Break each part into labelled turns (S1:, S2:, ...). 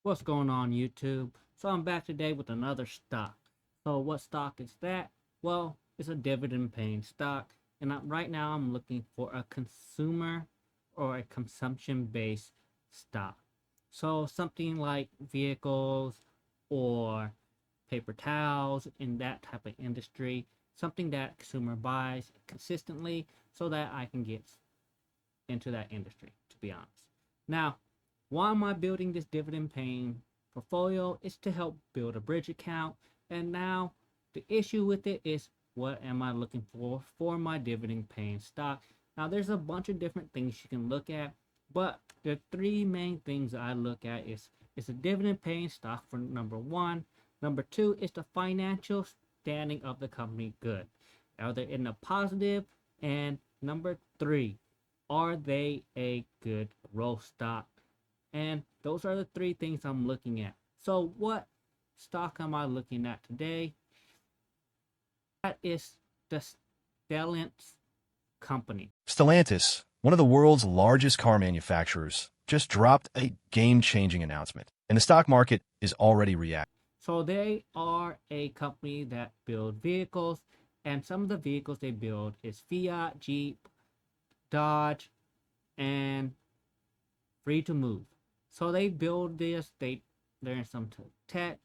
S1: What's going on, YouTube? So I'm back today with another stock. So what stock is that? Well, it's a dividend paying stock, and right now I'm looking for a consumer or a consumption based stock. So something like vehicles or paper towels in that type of industry, something that consumer buys consistently so that I can get into that industry, to be honest. Now, why am I building this dividend paying portfolio? It's to help build a bridge account. And now the issue with it is, what am I looking for my dividend paying stock? Now there's a bunch of different things you can look at, but the three main things I look at is a dividend paying stock for number one. Number two is the financial standing of the company good. Are they in a positive? And number three, are they a good growth stock? And those are the three things I'm looking at. So what stock am I looking at today? That is the Stellantis company.
S2: Stellantis, one of the world's largest car manufacturers, just dropped a game-changing announcement, and the stock market is already reacting.
S1: So they are a company that build vehicles, and some of the vehicles they build is Fiat, Jeep, Dodge, and Free to Move. So they build this, they're in some tech,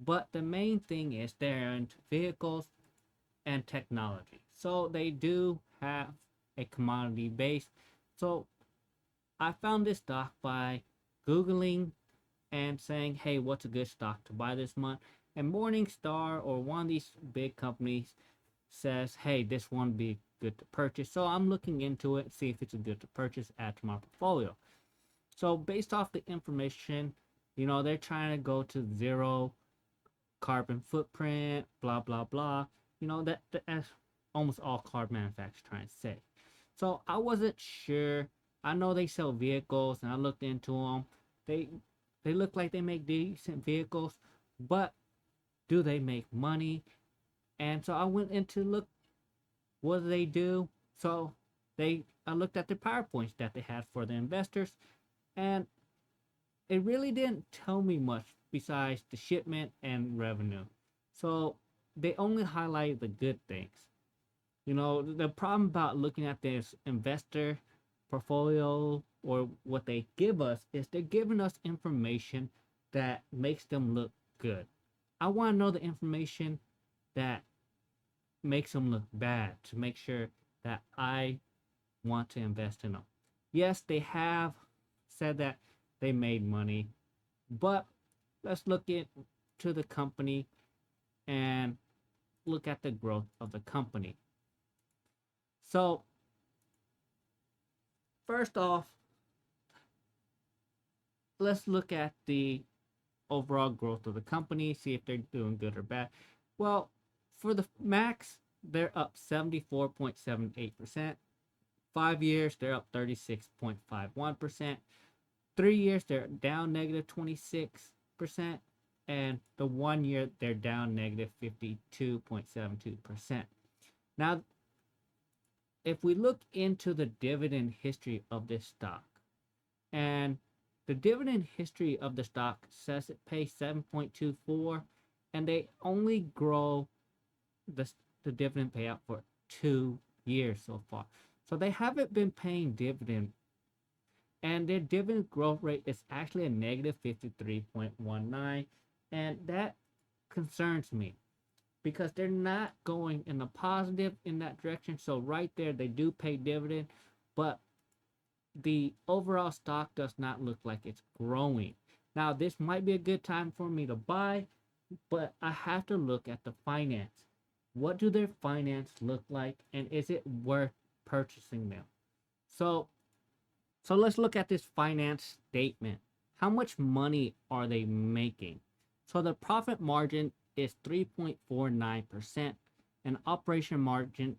S1: but the main thing is they're into vehicles and technology. So they do have a commodity base. So I found this stock by Googling and saying, hey, what's a good stock to buy this month? And Morningstar or one of these big companies says, hey, this one would be good to purchase. So I'm looking into it, see if it's a good to purchase, add to my portfolio. So based off the information, they're trying to go to zero carbon footprint, blah blah blah. That's almost all car manufacturers trying to say. So I wasn't sure. I know they sell vehicles, and I looked into them. They they look like they make decent vehicles, but do they make money? And so I went into look what do they do. So I looked at the PowerPoints that they had for the investors, and it really didn't tell me much besides the shipment and revenue. So they only highlight the good things. The problem about looking at this investor portfolio or what they give us is they're giving us information that makes them look good. I want to know the information that makes them look bad to make sure that I want to invest in them. Yes, they have said that they made money, but let's look into the company and look at the growth of the company. So, first off, let's look at the overall growth of the company, see if they're doing good or bad. Well, for the max, they're up 74.78%. 5 years, they're up 36.51%. 3 years, they're down negative 26%. And the 1 year, they're down negative 52.72%. Now, if we look into the dividend history of this stock, and the dividend history of the stock says it pays 7.24, and they only grow the, the dividend payout for 2 years so far. So they haven't been paying dividend, and their dividend growth rate is actually a negative 53.19, and that concerns me because they're not going in the positive in that direction. So right there, they do pay dividend, but the overall stock does not look like it's growing. Now, this might be a good time for me to buy, but I have to look at the finance. What do their finance look like, and is it worth purchasing them? So, so let's look at this finance statement. How much money are they making? So the profit margin is 3.49%, and operation margin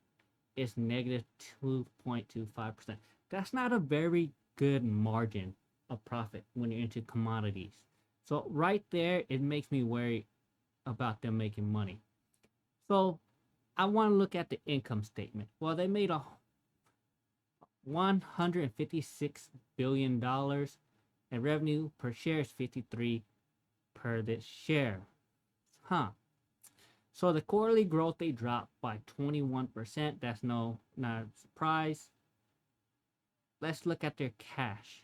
S1: is negative 2.25%. That's not a very good margin of profit when you're into commodities. So right there, it makes me worry about them making money. So I want to look at the income statement. Well, they made a $156 billion, and revenue per share is 53 per this share. Huh. So the quarterly growth, they dropped by 21%. That's not a surprise. Let's look at their cash.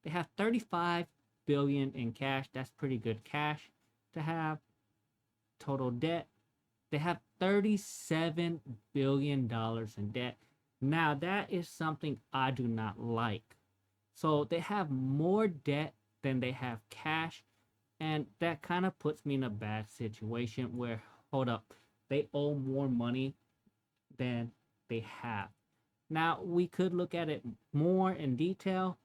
S1: They have 35 billion in cash. That's pretty good cash to have. Total debt, they have $37 billion in debt. Now, that is something I do not like. So, they have more debt than they have cash. And that kind of puts me in a bad situation where, hold up, they owe more money than they have. Now, we could look at it more in detail.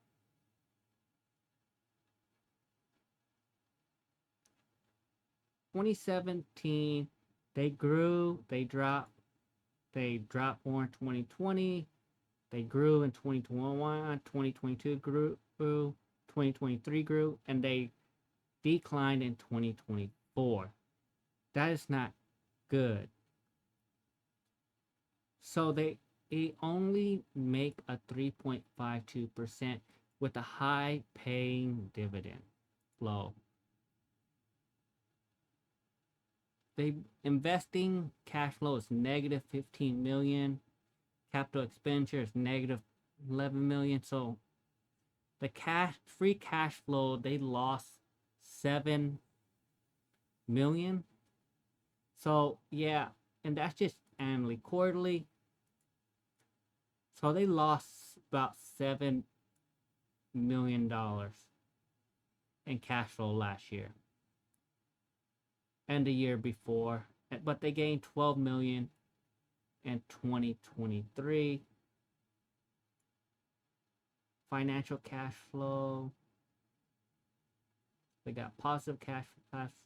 S1: 2017, they grew, they dropped more in 2020, they grew in 2021, 2022 grew, 2023 grew, and they declined in 2024. That is not good. So they only make a 3.52% with a high paying dividend flow. They investing cash flow is negative 15 million. Capital expenditure is negative 11 million. So the free cash flow, they lost 7 million. So yeah, and that's just annually. Quarterly, so they lost about $7 million in cash flow last year and the year before, but they gained 12 million in 2023. Financial cash flow, they got positive cash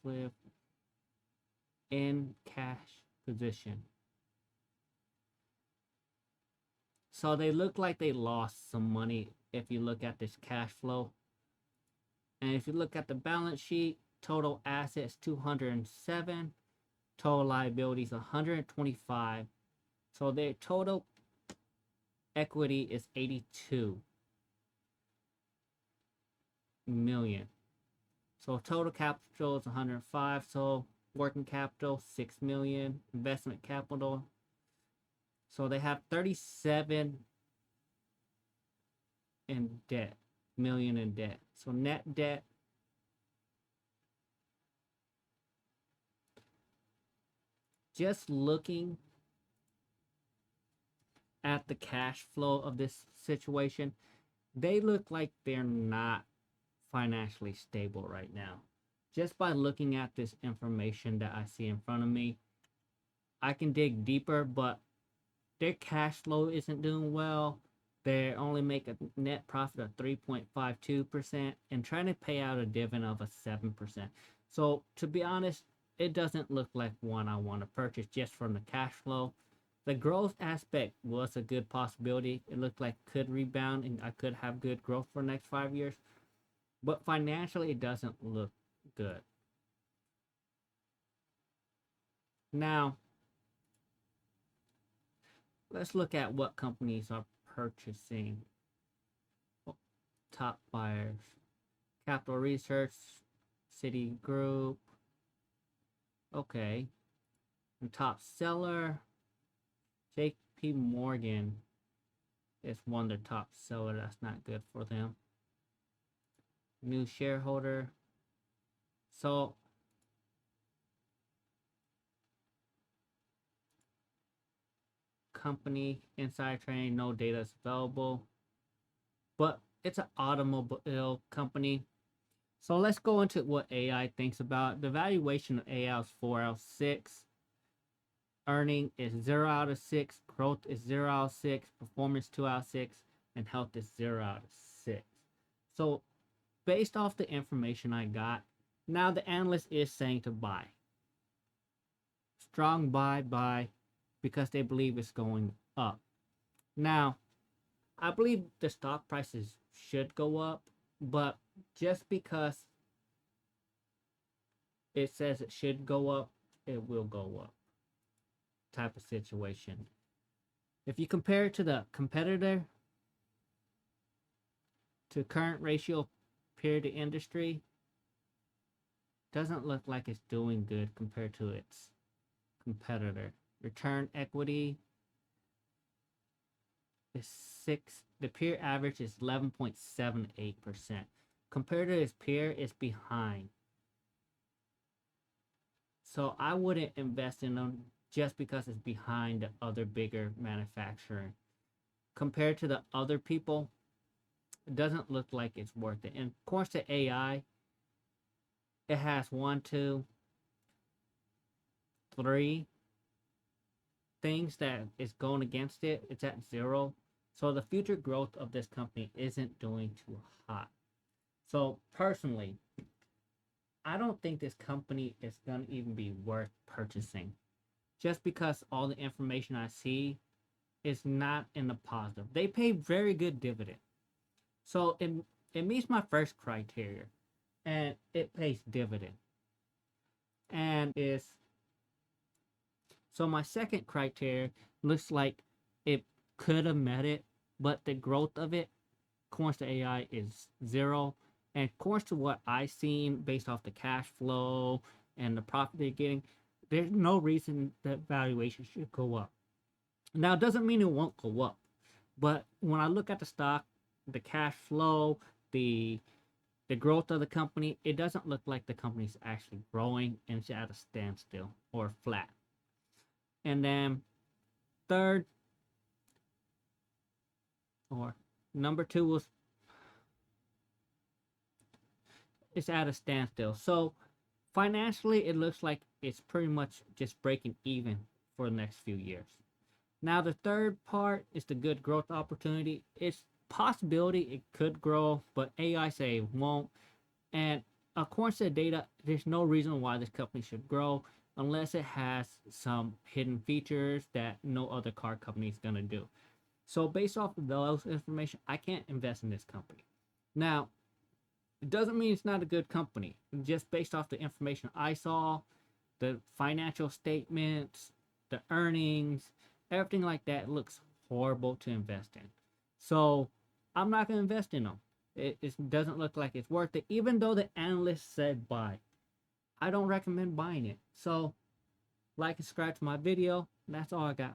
S1: flow in cash position. So they look like they lost some money if you look at this cash flow. And if you look at the balance sheet, total assets 207, total liabilities 125. So their total equity is 82 million. So total capital is 105. So working capital 6 million, investment capital. So they have 37 million in debt. So net debt, just looking at the cash flow of this situation, they look like they're not financially stable right now. Just by looking at this information that I see in front of me, I can dig deeper, but their cash flow isn't doing well. They only make a net profit of 3.52% and trying to pay out a dividend of a 7%. So to be honest, it doesn't look like one I want to purchase just from the cash flow. The growth aspect was a good possibility. It looked like it could rebound and I could have good growth for the next 5 years. But financially, it doesn't look good. Now, let's look at what companies are purchasing. Top buyers: Capital Research, Citigroup. Okay. And top seller, JP Morgan is one of their top seller. That's not good for them. New shareholder. So company inside trading, no data is available, but it's an automobile company. So let's go into what AI thinks about. The valuation of AI is 4 out of 6. Earning is 0 out of 6. Growth is 0 out of 6. Performance 2 out of 6. And health is 0 out of 6. So based off the information I got, now the analyst is saying to buy. Strong buy, because they believe it's going up. Now, I believe the stock prices should go up, but just because it says it should go up, it will go up. Type of situation. If you compare it to the competitor, to current ratio peer to industry, doesn't look like it's doing good compared to its competitor. Return equity is 6. The peer average is 11.78%. Compared to its peer, it's behind. So I wouldn't invest in them just because it's behind the other bigger manufacturer. Compared to the other people, it doesn't look like it's worth it. And of course, the AI, it has 1, 2, 3 things that is going against it. It's at 0. So the future growth of this company isn't doing too hot. So personally, I don't think this company is going to even be worth purchasing. Just because all the information I see is not in the positive. They pay very good dividend. So it meets my first criteria. And it pays dividend. And is so my second criteria looks like it could have met it, but the growth of it, according to AI, is 0. And according to what I've seen based off the cash flow and the profit they're getting, there's no reason that valuation should go up. Now, it doesn't mean it won't go up, but when I look at the stock, the cash flow, the growth of the company, it doesn't look like the company's actually growing and it's at a standstill or flat. And then third, or number 2 was it's at a standstill. So financially, it looks like it's pretty much just breaking even for the next few years. Now, the third part is the good growth opportunity. It's possibility it could grow, but AI say it won't. And according to the data, there's no reason why this company should grow unless it has some hidden features that no other car company is going to do. So based off of those information, I can't invest in this company. Now, it doesn't mean it's not a good company. Just based off the information I saw, the financial statements, the earnings, everything like that looks horrible to invest in. So I'm not going to invest in them. It doesn't look like it's worth it, even though the analyst said buy. I don't recommend buying it. So like and subscribe to my video. That's all I got.